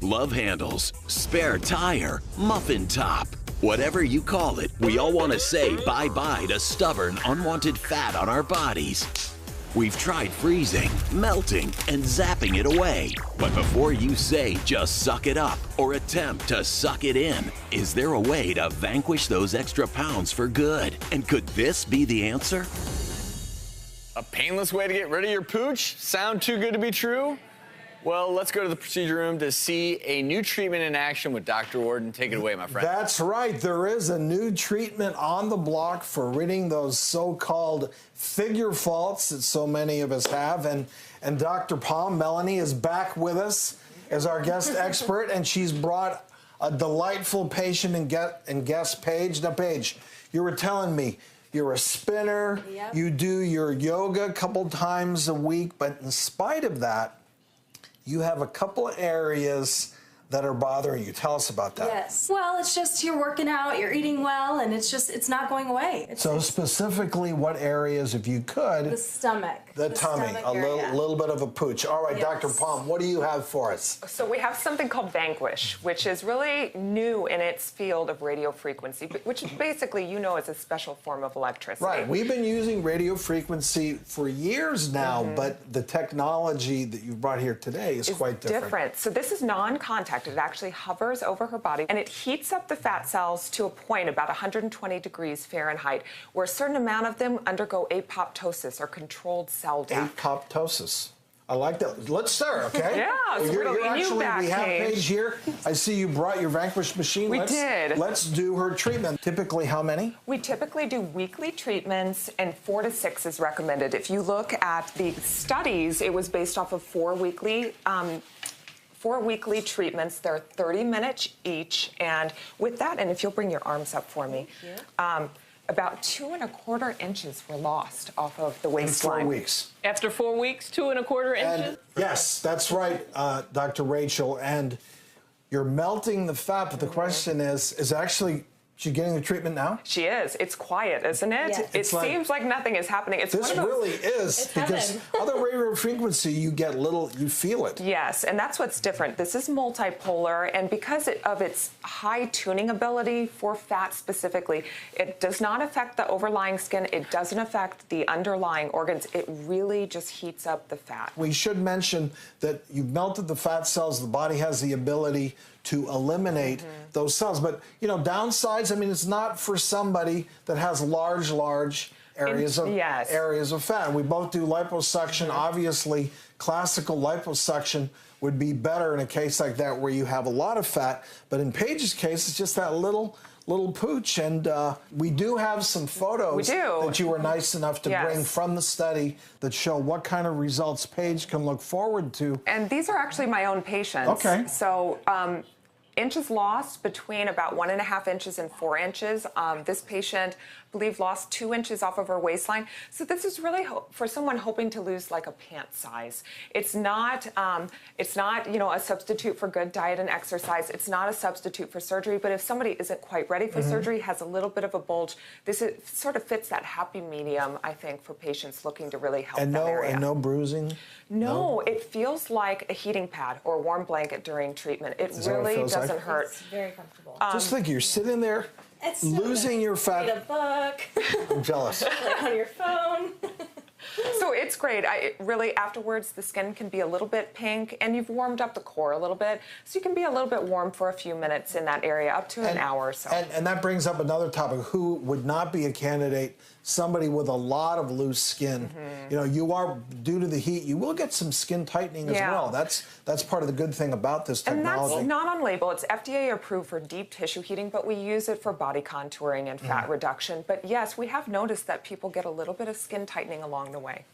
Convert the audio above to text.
love handles, spare tire, muffin top. Whatever you call it, we all want to say bye-bye to stubborn, unwanted fat on our bodies. We've tried freezing, melting, and zapping it away. But before you say just suck it up or attempt to suck it in, is there a way to vanquish those extra pounds for good? And could this be the answer? A painless way to get rid of your pooch? Sound too good to be true? Well, let's go to the procedure room to see a new treatment in action with Dr. Warden. Take it away, my friend. That's right. There is a new treatment on the block for ridding those so-called figure faults that so many of us have. And Dr. Palm, Melanie, is back with us as our guest expert, and she's brought a delightful patient and guest, Paige. Now, Paige, you were telling me you're a spinner. Yep. You do your yoga a couple times a week, but in spite of that, you have a couple of areas that are bothering you. Tell us about that. Yes. Well, it's just you're working out, you're eating well, and it's not going away. So specifically, what areas, if you could? The stomach. The tummy, a little bit of a pooch. All right, yes. Dr. Palm, what do you have for us? So we have something called Vanquish, which is really new in its field of radio frequency, which basically, you know, is a special form of electricity. Right. We've been using radio frequency for years now, but the technology that you brought here today is quite different. So this is non-contact. It actually hovers over her body, and it heats up the fat cells to a point about 120 degrees Fahrenheit, where a certain amount of them undergo apoptosis, or controlled cell death. Apoptosis. I like that. Let's start, okay? Yeah, so you're actually, back, we have Paige here. I see you brought your Vanquish machine. We did. Let's do her treatment. Typically, how many? We typically do weekly treatments, and 4 to 6 is recommended. If you look at the studies, it was based off of 4 weekly treatments. They're 30 minutes each, and with that, and if you'll bring your arms up for me, about 2¼ inches were lost off of the waistline. In 4 weeks. After 4 weeks, 2¼ inches? And yes, that's right, Dr. Rachel, and you're melting the fat, but the question is actually, she getting the treatment now? She is. It's quiet, isn't it? Yes. It seems like nothing is happening. It's this really is, because other radio frequency, you get little, you feel it. Yes, and that's what's different. This is multipolar, and because of its high tuning ability for fat specifically, it does not affect the overlying skin. It doesn't affect the underlying organs. It really just heats up the fat. We should mention that you've melted the fat cells. The body has the ability to eliminate those cells. But, you know, downsides, I mean, it's not for somebody that has large areas of fat. We both do liposuction. Obviously, classical liposuction would be better in a case like that where you have a lot of fat. But in Paige's case, it's just that little pooch, and we do have some photos that you were nice enough to bring from the study that show what kind of results Paige can look forward to. And these are actually my own patients. Okay. So inches lost between about 1½ inches and 4 inches. This patient, I believe, lost 2 inches off of her waistline. So this is really for someone hoping to lose like a pant size. It's not, you know, a substitute for good diet and exercise. It's not a substitute for surgery. But if somebody isn't quite ready for surgery, has a little bit of a bulge, this sort of fits that happy medium, I think, for patients looking to really help that area. And no bruising? No, it feels like a heating pad or a warm blanket during treatment. It really doesn't hurt. It's very comfortable. Just think, you're sitting there losing your fat. Read a book. I'm jealous. On your phone. So it's great. Really, afterwards, the skin can be a little bit pink, and you've warmed up the core a little bit, so you can be a little bit warm for a few minutes in that area, up to an hour or so. And that brings up another topic. Who would not be a candidate? Somebody with a lot of loose skin. You know, you are, due to the heat, you will get some skin tightening as well. That's part of the good thing about this technology. And that's not on label. It's FDA approved for deep tissue heating, but we use it for body contouring and fat reduction. But yes, we have noticed that people get a little bit of skin tightening along the way.